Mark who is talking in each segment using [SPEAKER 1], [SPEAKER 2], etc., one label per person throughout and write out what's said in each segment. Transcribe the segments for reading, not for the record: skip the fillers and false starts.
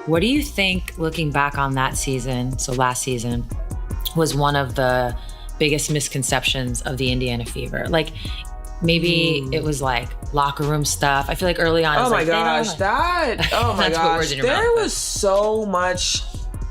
[SPEAKER 1] What do you think, looking back on that season, so last season, was one of the biggest misconceptions of the Indiana Fever? Like, maybe it was like locker room stuff. I feel like early on,
[SPEAKER 2] oh my gosh, there was so much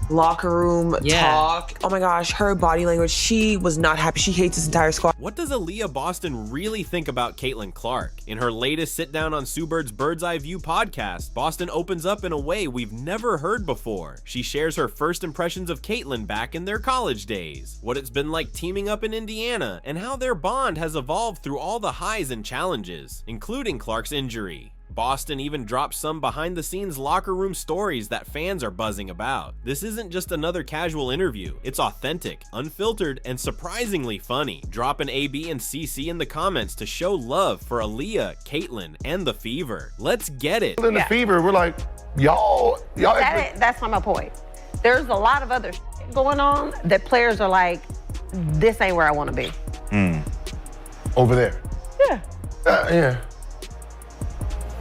[SPEAKER 2] locker room talk. Oh my gosh, her body language. She was not happy. She hates this entire squad.
[SPEAKER 3] What does Aliyah Boston really think about Caitlin Clark? In her latest sit down on Sue Bird's Bird's Eye View podcast, Boston opens up in a way we've never heard before. She shares her first impressions of Caitlin back in their college days, what it's been like teaming up in Indiana, and how their bond has evolved through all the highs and challenges, including Clark's injury. Boston even drops some behind-the-scenes locker room stories that fans are buzzing about. This isn't just another casual interview. It's authentic, unfiltered, and surprisingly funny. Drop an AB and CC in the comments to show love for Aliyah, Caitlin, and the Fever. Let's get it.
[SPEAKER 4] In the Fever, we're like, y'all.
[SPEAKER 5] That's not my point. There's a lot of other shit going on that players are like, this ain't where I want to be.
[SPEAKER 4] Over there.
[SPEAKER 5] Yeah.
[SPEAKER 4] Yeah.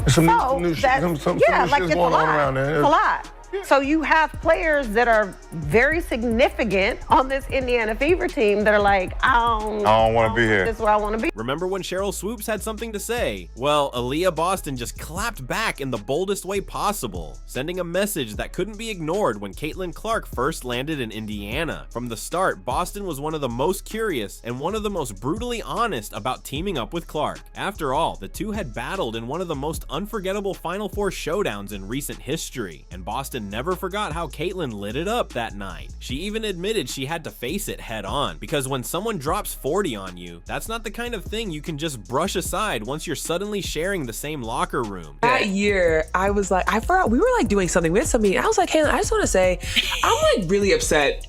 [SPEAKER 4] Some new shit going on around there.
[SPEAKER 5] It's a lot. Yeah. So you have players that are very significant on this Indiana Fever team that are like, I don't want to be here. This is where I want to be.
[SPEAKER 3] Remember when Sheryl Swoopes had something to say? Well, Aliyah Boston just clapped back in the boldest way possible, sending a message that couldn't be ignored when Caitlin Clark first landed in Indiana. From the start, Boston was one of the most curious and one of the most brutally honest about teaming up with Clark. After all, the two had battled in one of the most unforgettable Final Four showdowns in recent history, and Boston never forgot how Caitlin lit it up that night. She even admitted she had to face it head on, because when someone drops 40 on you, that's not the kind of thing you can just brush aside once you're suddenly sharing the same locker room.
[SPEAKER 2] That year, I was like, I forgot, we were like doing something. We had something. I was like, Caitlin, I just want to say, I'm like really upset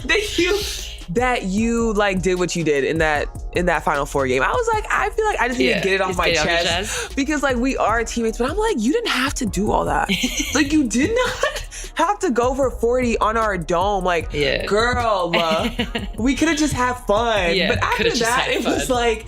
[SPEAKER 2] that you like did what you did in that Final Four game. I was like, I feel like I just need to get it off my chest because like we are teammates, but I'm like, you didn't have to do all that. Like you did not have to go for 40 on our dome. Like, girl, we could have just had fun. But after that, it was like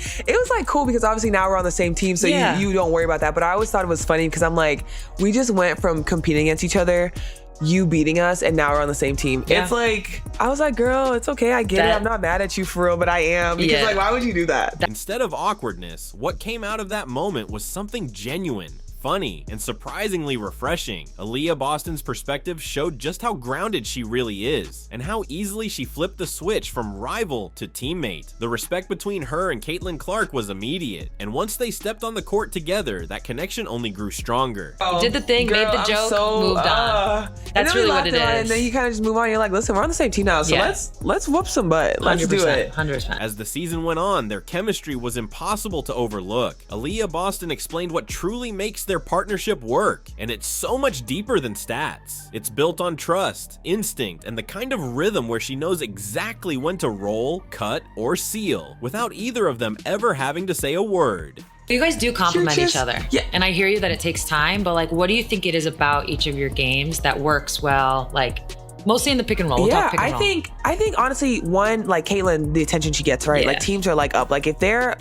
[SPEAKER 2] cool because obviously now we're on the same team, so you don't worry about that. But I always thought it was funny because I'm like, we just went from competing against each other, you beating us, and now we're on the same team. It's like, I was like, girl, it's okay, I get it. I'm not mad at you for real, but I am. Because like, why would you do that?
[SPEAKER 3] Instead of awkwardness, what came out of that moment was something genuine, funny, and surprisingly refreshing. Aliyah Boston's perspective showed just how grounded she really is, and how easily she flipped the switch from rival to teammate. The respect between her and Caitlin Clark was immediate, and once they stepped on the court together, that connection only grew stronger.
[SPEAKER 1] Did the thing, made the joke, moved on. That's really what it is.
[SPEAKER 2] And then you kind of just move on. You're like, listen, we're on the same team now, so let's whoop some butt. Let's do it.
[SPEAKER 1] 100%.
[SPEAKER 3] As the season went on, their chemistry was impossible to overlook. Aliyah Boston explained what truly makes their partnership work, and it's so much deeper than stats. It's built on trust, instinct, and the kind of rhythm where she knows exactly when to roll, cut, or seal, without either of them ever having to say a word.
[SPEAKER 1] You guys do complement each other. And I hear you that it takes time, but like, what do you think it is about each of your games that works well, like mostly in the pick and roll? We'll talk pick and roll.
[SPEAKER 2] I think honestly, one, like Caitlin, the attention she gets, right? Like teams are like up. Like if they're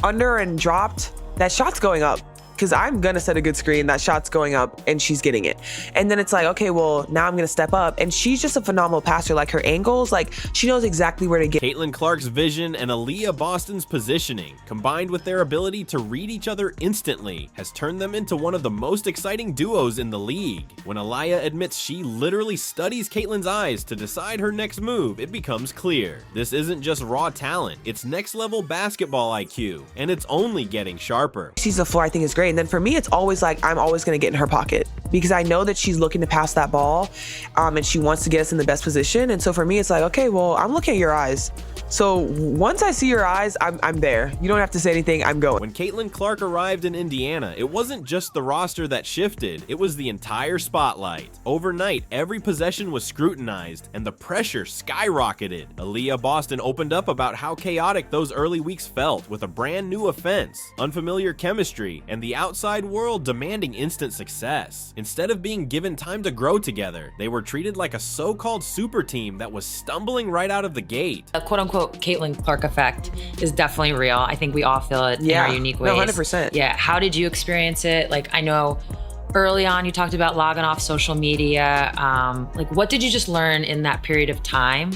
[SPEAKER 2] under and dropped, that shot's going up. Because I'm going to set a good screen, that shot's going up, and she's getting it. And then it's like, okay, well, now I'm going to step up. And she's just a phenomenal passer. Like, her angles, like, she knows exactly where to get.
[SPEAKER 3] Caitlin Clark's vision and Aliyah Boston's positioning, combined with their ability to read each other instantly, has turned them into one of the most exciting duos in the league. When Aliyah admits she literally studies Caitlin's eyes to decide her next move, it becomes clear. This isn't just raw talent, it's next-level basketball IQ, and it's only getting sharper.
[SPEAKER 2] Sees the floor, I think, is great. And then for me, it's always like, I'm always going to get in her pocket because I know that she's looking to pass that ball and she wants to get us in the best position. And so for me, it's like, okay, well, I'm looking at your eyes. So once I see your eyes, I'm there. You don't have to say anything, I'm going.
[SPEAKER 3] When Caitlin Clark arrived in Indiana, it wasn't just the roster that shifted, it was the entire spotlight. Overnight, every possession was scrutinized and the pressure skyrocketed. Aliyah Boston opened up about how chaotic those early weeks felt with a brand new offense, unfamiliar chemistry, and the outside world demanding instant success. Instead of being given time to grow together, they were treated like a so-called super team that was stumbling right out of the gate.
[SPEAKER 1] A quote-unquote Caitlin Clark effect is definitely real. I think we all feel it in our unique ways.
[SPEAKER 2] No, 100%.
[SPEAKER 1] Yeah. How did you experience it? Like, I know early on, you talked about logging off social media. Like, what did you just learn in that period of time?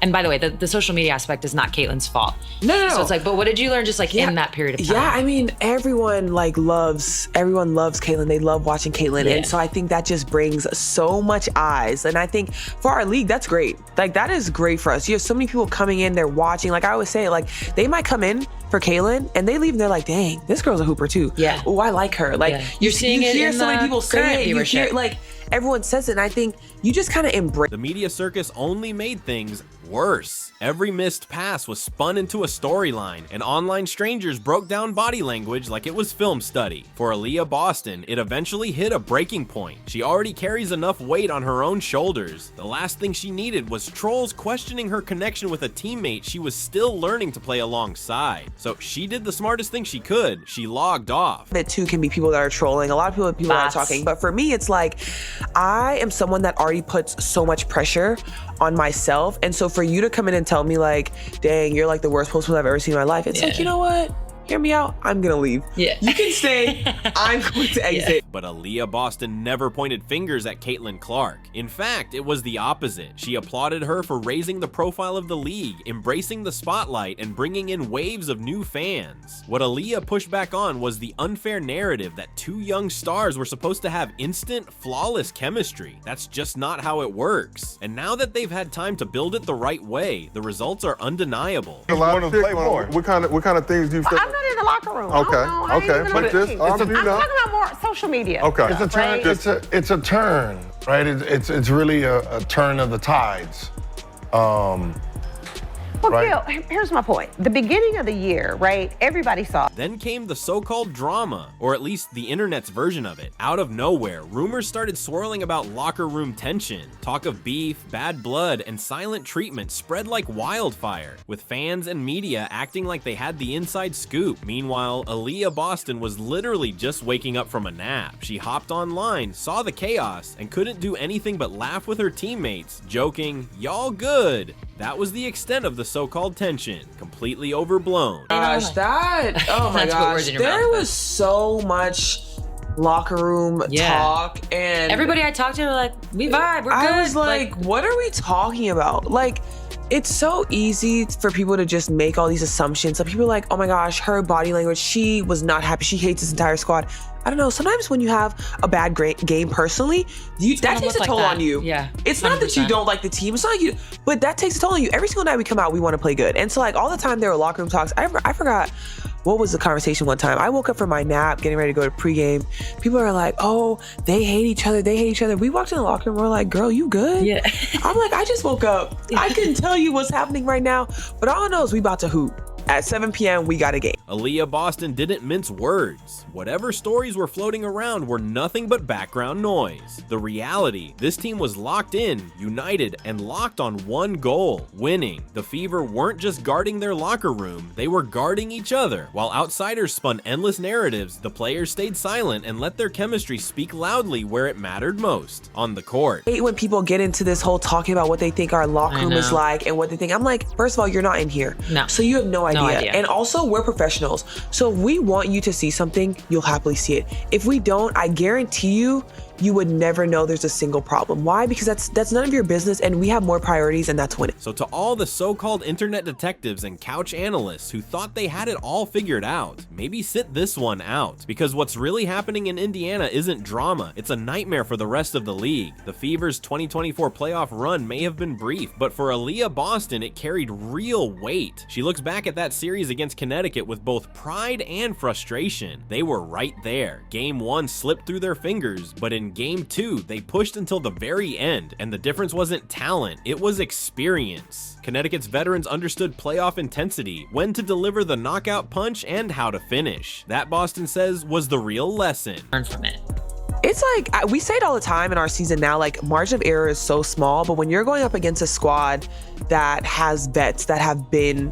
[SPEAKER 1] And by the way, the social media aspect is not Caitlin's fault.
[SPEAKER 2] No.
[SPEAKER 1] So it's like, but what did you learn just like in that period of time?
[SPEAKER 2] Yeah, I mean, everyone loves Caitlin. They love watching Caitlin. And so I think that just brings so much eyes. And I think for our league, that's great. Like, that is great for us. You have so many people coming in, they're watching. Like I always say, like, they might come in for Caitlin and they leave and they're like, dang, this girl's a hooper too.
[SPEAKER 1] Yeah.
[SPEAKER 2] Oh, I like her. Like,
[SPEAKER 1] you're seeing
[SPEAKER 2] you
[SPEAKER 1] it
[SPEAKER 2] hear
[SPEAKER 1] in
[SPEAKER 2] so many people say it. You hear, like, everyone says it. And I think you just kind of embrace.
[SPEAKER 3] The media circus only made things worse. Every missed pass was spun into a storyline, and online strangers broke down body language like it was film study. For Aliyah Boston, it eventually hit a breaking point. She already carries enough weight on her own shoulders. The last thing she needed was trolls questioning her connection with a teammate she was still learning to play alongside. So she did the smartest thing she could. She logged off.
[SPEAKER 2] It too can be people that are trolling. A lot of people are talking. But for me, it's like, I am someone that already puts so much pressure on myself. And so for you to come in and tell me like, dang, you're like the worst post I've ever seen in my life. It's like, you know what? Hear me out. I'm gonna leave.
[SPEAKER 1] Yeah.
[SPEAKER 2] You can stay. I'm going to exit.
[SPEAKER 3] But Aliyah Boston never pointed fingers at Caitlin Clark. In fact, it was the opposite. She applauded her for raising the profile of the league, embracing the spotlight, and bringing in waves of new fans. What Aliyah pushed back on was the unfair narrative that two young stars were supposed to have instant, flawless chemistry. That's just not how it works. And now that they've had time to build it the right way, the results are undeniable.
[SPEAKER 4] A lot of play more. What kind of things do you feel?
[SPEAKER 5] I'm not in the locker room.
[SPEAKER 4] Okay. But
[SPEAKER 5] I'm talking about more social media.
[SPEAKER 4] Okay.
[SPEAKER 5] It's a
[SPEAKER 4] turn.
[SPEAKER 5] Right?
[SPEAKER 4] It's a turn, right? It's really a turn of the tides.
[SPEAKER 5] Well,
[SPEAKER 4] right?
[SPEAKER 5] Gil, here's my point. The beginning of the year, right? Everybody saw.
[SPEAKER 3] Then came the so-called drama, or at least the internet's version of it. Out of nowhere, rumors started swirling about locker room tension. Talk of beef, bad blood, and silent treatment spread like wildfire, with fans and media acting like they had the inside scoop. Meanwhile, Aliyah Boston was literally just waking up from a nap. She hopped online, saw the chaos, and couldn't do anything but laugh with her teammates, joking, "Y'all good." That was the extent of the so-called tension, completely overblown.
[SPEAKER 2] Gosh, oh my gosh, there was so much locker room talk, and
[SPEAKER 1] everybody I talked to were like, we vibe, we're good.
[SPEAKER 2] I was like, what are we talking about? Like, it's so easy for people to just make all these assumptions. So people are like, oh my gosh, her body language, she was not happy. She hates this entire squad. I don't know. Sometimes when you have a bad game personally, that takes a toll on you.
[SPEAKER 1] Yeah.
[SPEAKER 2] It's 100%. Not that you don't like the team. It's not like you, but that takes a toll on you. Every single night we come out, we want to play good. And so like all the time there were locker room talks. I forgot what was the conversation one time. I woke up from my nap, getting ready to go to pregame. People are like, oh, they hate each other. They hate each other. We walked in the locker room. We're like, girl, you good?
[SPEAKER 1] Yeah.
[SPEAKER 2] I'm like, I just woke up. I couldn't tell you what's happening right now, but all I know is we about to hoop. At 7 p.m., we got a game.
[SPEAKER 3] Aliyah Boston didn't mince words. Whatever stories were floating around were nothing but background noise. The reality, this team was locked in, united, and locked on one goal, winning. The Fever weren't just guarding their locker room, they were guarding each other. While outsiders spun endless narratives, the players stayed silent and let their chemistry speak loudly where it mattered most, on the court.
[SPEAKER 2] I hate when people get into this whole talking about what they think our locker room is like and what they think. I'm like, first of all, you're not in here.
[SPEAKER 1] No.
[SPEAKER 2] So you have no idea.
[SPEAKER 1] idea.
[SPEAKER 2] And also, we're professionals. So if we want you to see something, you'll happily see it. If we don't, I guarantee you would never know there's a single problem. Why? Because that's none of your business, and we have more priorities, and that's winning.
[SPEAKER 3] So to all the so-called internet detectives and couch analysts who thought they had it all figured out, maybe sit this one out, because what's really happening in Indiana isn't drama, it's a nightmare for the rest of the league. The Fever's 2024 playoff run may have been brief, but for Aliyah Boston, it carried real weight. She looks back at that series against Connecticut with both pride and frustration. They were right there. Game 1 slipped through their fingers, but in Game 2, they pushed until the very end, and the difference wasn't talent, it was experience. Connecticut's veterans understood playoff intensity, when to deliver the knockout punch, and how to finish. That, Boston says, was the real lesson.
[SPEAKER 1] Learn from it.
[SPEAKER 2] It's like, we say it all the time in our season now, like margin of error is so small, but when you're going up against a squad that has vets that have been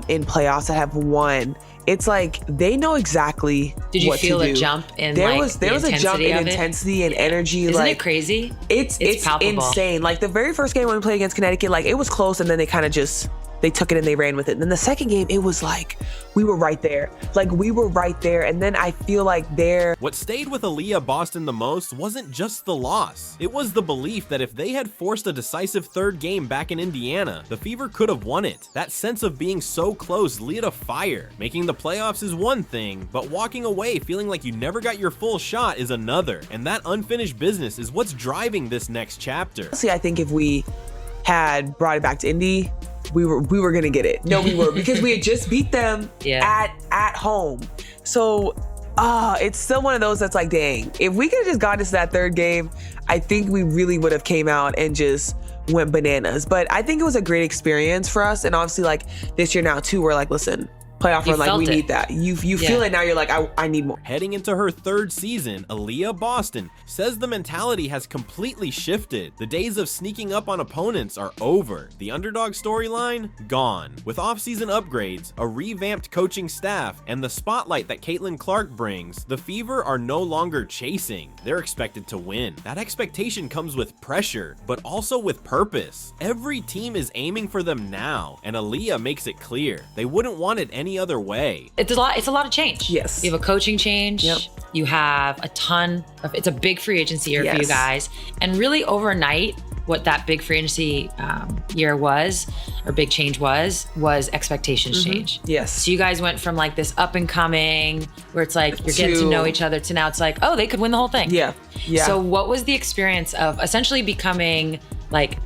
[SPEAKER 2] in playoffs, that have won, it's like they know exactly what to do.
[SPEAKER 1] Did you feel a jump in
[SPEAKER 2] there was a jump in intensity and energy.
[SPEAKER 1] Isn't
[SPEAKER 2] like,
[SPEAKER 1] it crazy?
[SPEAKER 2] It's
[SPEAKER 1] palpable.
[SPEAKER 2] Insane. Like the very first game when we played against Connecticut, like it was close and then they kind of just they took it and they ran with it. And then the second game, it was like, we were right there. Like, we were right there. And then I feel like
[SPEAKER 3] what stayed with Aliyah Boston the most wasn't just the loss. It was the belief that if they had forced a decisive third game back in Indiana, the Fever could have won it. That sense of being so close lit a fire. Making the playoffs is one thing, but walking away feeling like you never got your full shot is another. And that unfinished business is what's driving this next chapter.
[SPEAKER 2] See, I think if we had brought it back to Indy, we were gonna get it. No, we were, because we had just beat them at home. So it's still one of those that's like, dang, if we could have just gotten to that third game, I think we really would have came out and just went bananas. But I think it was a great experience for us. And obviously, like, this year now too, we're like, listen, playoff run, like, we need that. You feel it now, you're like, I need more.
[SPEAKER 3] Heading into her third season, Aliyah Boston says the mentality has completely shifted. The days of sneaking up on opponents are over. The underdog storyline, gone. With off-season upgrades, a revamped coaching staff, and the spotlight that Caitlin Clark brings, the Fever are no longer chasing. They're expected to win. That expectation comes with pressure, but also with purpose. Every team is aiming for them now, and Aliyah makes it clear. They wouldn't want it any other way.
[SPEAKER 1] It's a lot of change.
[SPEAKER 2] Yes.
[SPEAKER 1] You have a coaching change.
[SPEAKER 2] Yep.
[SPEAKER 1] You have it's a big free agency year for you guys. And really overnight, what that big free agency year was, or big change was expectations change.
[SPEAKER 2] Yes.
[SPEAKER 1] So you guys went from like this up and coming, where it's like you're getting to know each other, to now it's like, oh, they could win the whole thing.
[SPEAKER 2] Yeah.
[SPEAKER 1] So what was the experience of essentially becoming like,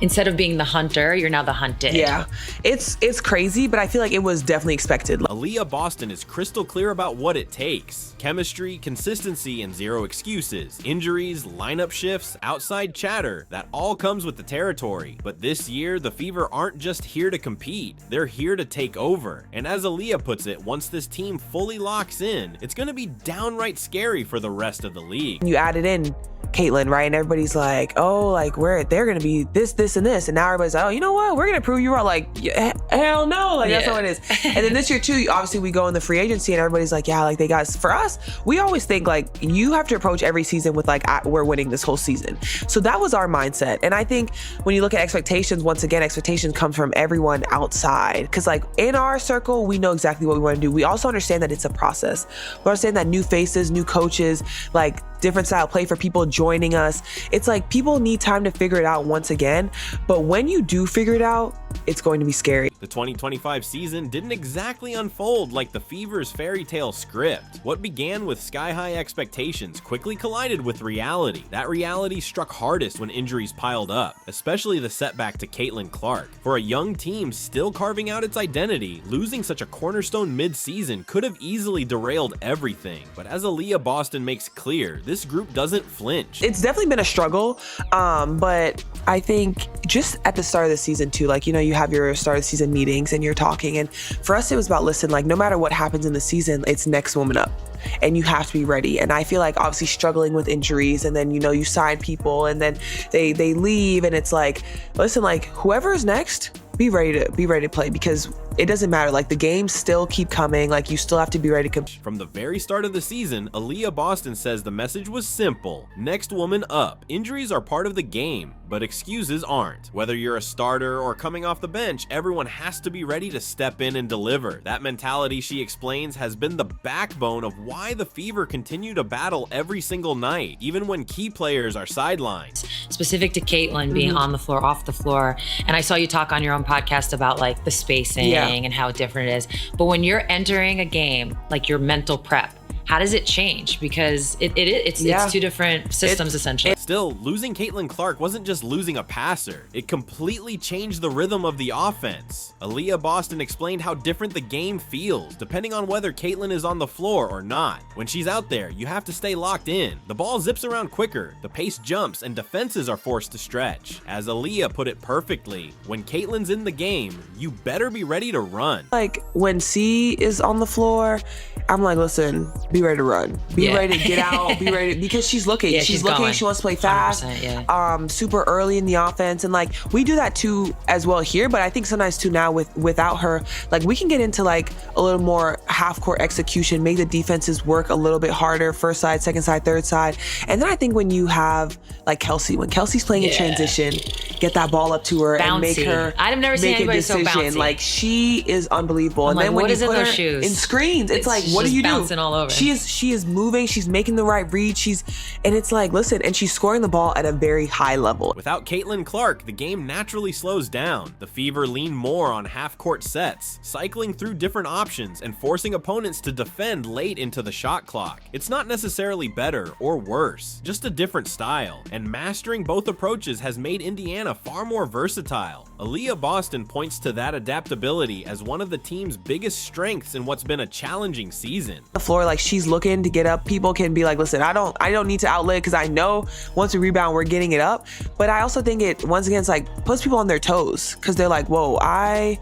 [SPEAKER 1] instead of being the hunter, you're now the hunted?
[SPEAKER 2] Yeah, it's crazy, but I feel like it was definitely expected.
[SPEAKER 3] Aliyah Boston is crystal clear about what it takes. Chemistry, consistency, and zero excuses. Injuries, lineup shifts, outside chatter, that all comes with the territory. But this year, the Fever aren't just here to compete, they're here to take over. And as Aliyah puts it, once this team fully locks in, it's gonna be downright scary for the rest of the league.
[SPEAKER 2] You added in Caitlin, right? And everybody's like, oh, like they're gonna be this, and this. And now everybody's like, oh, you know what? We're gonna prove you wrong. Like, hell no. Like, that's how it is. And then this year too, obviously we go in the free agency and everybody's like, yeah, like they got, for us, we always think like you have to approach every season with like, we're winning this whole season. So that was our mindset. And I think when you look at expectations, once again, expectations come from everyone outside. Cause like in our circle, we know exactly what we want to do. We also understand that it's a process. We understand that new faces, new coaches, like different style play for people joining us. It's like people need time to figure it out once again. But when you do figure it out, it's going to be scary.
[SPEAKER 3] The 2025 season didn't exactly unfold like the Fever's fairy tale script. What began with sky-high expectations quickly collided with reality. That reality struck hardest when injuries piled up, especially the setback to Caitlin Clark. For a young team still carving out its identity, losing such a cornerstone mid-season could have easily derailed everything. But as Aliyah Boston makes clear, this group doesn't flinch.
[SPEAKER 2] It's definitely been a struggle, but I think just at the start of the season too, like, you know, you have your start of the season meetings and you're talking, and for us it was about, listen, like no matter what happens in the season, it's next woman up and you have to be ready. And I feel like obviously struggling with injuries, and then, you know, you sign people and then they leave, and it's like, listen, like whoever is next, be ready to play, because it doesn't matter. Like the games still keep coming. Like you still have to be ready to compete.
[SPEAKER 3] From the very start of the season, Aliyah Boston says the message was simple: next woman up. Injuries are part of the game, but excuses aren't. Whether you're a starter or coming off the bench, everyone has to be ready to step in and deliver. That mentality, she explains, has been the backbone of why the Fever continue to battle every single night, even when key players are sidelined.
[SPEAKER 1] Specific to Caitlin being on the floor, off the floor, and I saw you talk on your own podcast about like the spacing and how different it is. But when you're entering a game, like your mental prep, how does it change? Because it's two different systems essentially.
[SPEAKER 3] Still, losing Caitlin Clark wasn't just losing a passer. It completely changed the rhythm of the offense. Aliyah Boston explained how different the game feels, depending on whether Caitlin is on the floor or not. When she's out there, you have to stay locked in. The ball zips around quicker, the pace jumps, and defenses are forced to stretch. As Aliyah put it perfectly, when Caitlin's in the game, you better be ready to run.
[SPEAKER 2] Like when C is on the floor, I'm like, listen, be ready to run. Be ready to get out. Be ready, because she's looking. She's looking. Going. She wants to play play fast, super early in the offense. And like, we do that too as well here, but I think sometimes too now without her, like we can get into like a little more half court execution, make the defenses work a little bit harder, first side, second side, third side. And then I think when you have like Kelsey, when Kelsey's playing in transition, get that ball up to her and make her
[SPEAKER 1] I've never seen anybody so bouncy.
[SPEAKER 2] Like she is unbelievable.
[SPEAKER 1] I'm
[SPEAKER 2] and then
[SPEAKER 1] like,
[SPEAKER 2] when you put her
[SPEAKER 1] shoes?
[SPEAKER 2] In screens, it's like, what do you do?
[SPEAKER 1] Bouncing all over.
[SPEAKER 2] She is moving, she's making the right read, and it's like, listen, and she's scoring the ball at a very high level.
[SPEAKER 3] Without Caitlin Clark, the game naturally slows down. The Fever lean more on half-court sets, cycling through different options and forcing opponents to defend late into the shot clock. It's not necessarily better or worse, just a different style, and mastering both approaches has made Indiana far more versatile. Aliyah Boston points to that adaptability as one of the team's biggest strengths in what's been a challenging season.
[SPEAKER 2] The floor, like she's looking to get up. People can be like, listen, I don't need to outlet because I know once we rebound, we're getting it up. But I also think it, once again, it's like puts people on their toes because they're like, whoa, I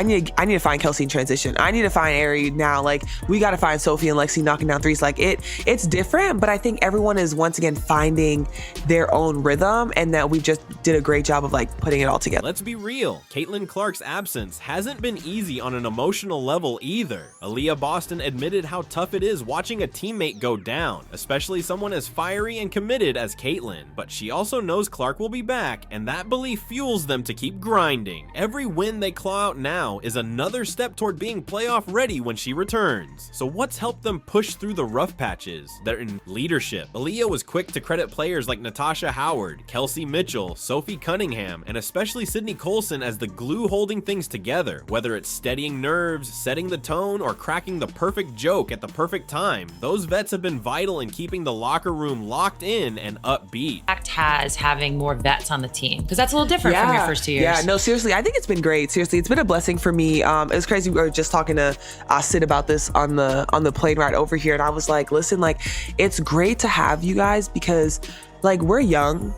[SPEAKER 2] need to find Kelsey in transition. I need to find Ari now. Like we got to find Sophie and Lexi knocking down threes. Like it's different, but I think everyone is once again finding their own rhythm, and that we just did a great job of like putting it all together.
[SPEAKER 3] Let's be real. Caitlin Clark's absence hasn't been easy on an emotional level either. Aliyah Boston admitted how tough it is watching a teammate go down, especially someone as fiery and committed as Caitlin. But she also knows Clark will be back, and that belief fuels them to keep grinding. Every win they claw out now is another step toward being playoff ready when she returns. So what's helped them push through the rough patches? They're in leadership. Aliyah was quick to credit players like Natasha Howard, Kelsey Mitchell, Sophie Cunningham, and especially Sydney Colson as the glue holding things together, whether it's steadying nerves, setting the tone, or cracking the perfect joke at the perfect time. Those vets have been vital in keeping the locker room locked in and upbeat.
[SPEAKER 1] Has having more vets on the team, because that's a little different from your first 2 years.
[SPEAKER 2] Yeah, no, seriously, I think it's been great. Seriously, it's been a blessing for me. It was crazy. We were just talking to Sid about this on the plane ride over here, and I was like, listen, like it's great to have you guys because like we're young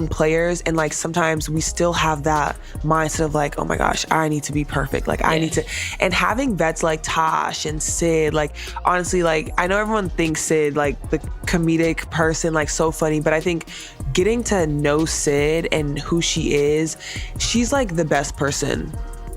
[SPEAKER 2] players, and like sometimes we still have that mindset of like, oh my gosh, I need to be perfect, like I need to, and having vets like Tosh and Sid, like honestly, like I know everyone thinks Sid like the comedic person, like so funny, but I think getting to know Sid and who she is, she's like the best person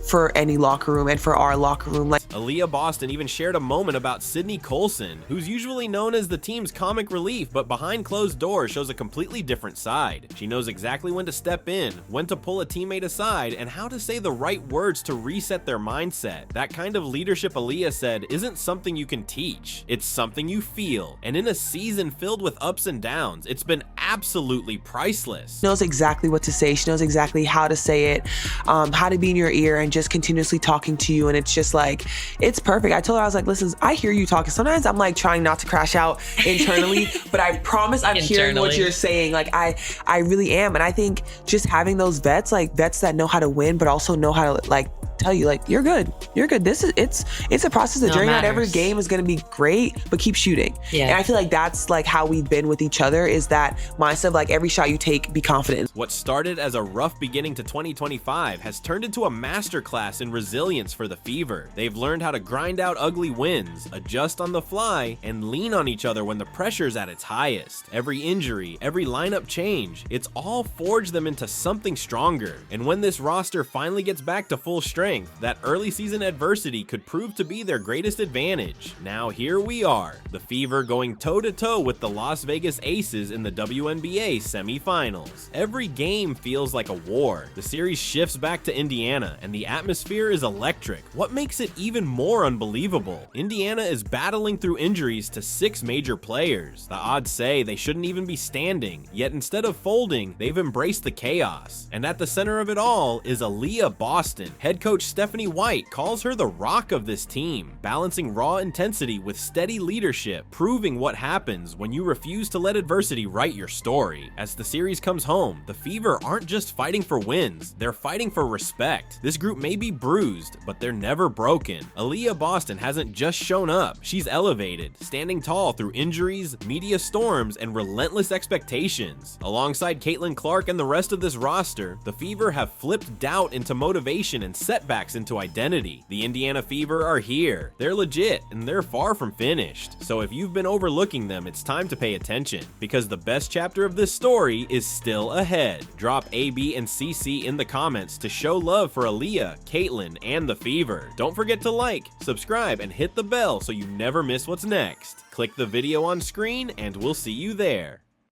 [SPEAKER 2] for any locker room and for our locker room. Like
[SPEAKER 3] Aliyah Boston even shared a moment about Sydney Colson, who's usually known as the team's comic relief, but behind closed doors shows a completely different side. She knows exactly when to step in, when to pull a teammate aside, and how to say the right words to reset their mindset. That kind of leadership, Aliyah said, isn't something you can teach. It's something you feel. And in a season filled with ups and downs, it's been absolutely priceless.
[SPEAKER 2] She knows exactly what to say. She knows exactly how to say it, how to be in your ear and just continuously talking to you. And it's just like, it's perfect. I told her, I was like, listen, I hear you talking. Sometimes I'm like trying not to crash out internally, but I promise I'm hearing what you're saying. Like I really am. And I think just having those vets, like vets that know how to win, but also know how to like tell you like, you're good. It's a process. The journey. Not every game is going to be great, but keep shooting. And I feel like that's like how we've been with each other, is that mindset of like every shot you take, be confident.
[SPEAKER 3] What started as a rough beginning to 2025 has turned into a masterclass in resilience for the Fever. They've learned how to grind out ugly wins, adjust on the fly, and lean on each other when the pressure's at its highest. Every injury, every lineup change, it's all forged them into something stronger. And when this roster finally gets back to full strength, that early season adversity could prove to be their greatest advantage. Now here we are, the Fever going toe-to-toe with the Las Vegas Aces in the WNBA semifinals. Every game feels like a war. The series shifts back to Indiana, and the atmosphere is electric. What makes it even more unbelievable? Indiana is battling through injuries to 6 major players. The odds say they shouldn't even be standing, yet instead of folding, they've embraced the chaos. And at the center of it all is Aliyah Boston. Head coach Stephanie White calls her the rock of this team, balancing raw intensity with steady leadership, proving what happens when you refuse to let adversity write your story. As the series comes home, the Fever aren't just fighting for wins, they're fighting for respect. This group may be bruised, but they're never broken. Aliyah Boston hasn't just shown up, she's elevated, standing tall through injuries, media storms, and relentless expectations. Alongside Caitlin Clark and the rest of this roster, the Fever have flipped doubt into motivation and setbacks setbacks into identity. The Indiana Fever are here. They're legit, and they're far from finished. So if you've been overlooking them, it's time to pay attention, because the best chapter of this story is still ahead. Drop A, B, and CC in the comments to show love for Aliyah, Caitlyn, and the Fever. Don't forget to like, subscribe, and hit the bell so you never miss what's next. Click the video on screen, and we'll see you there.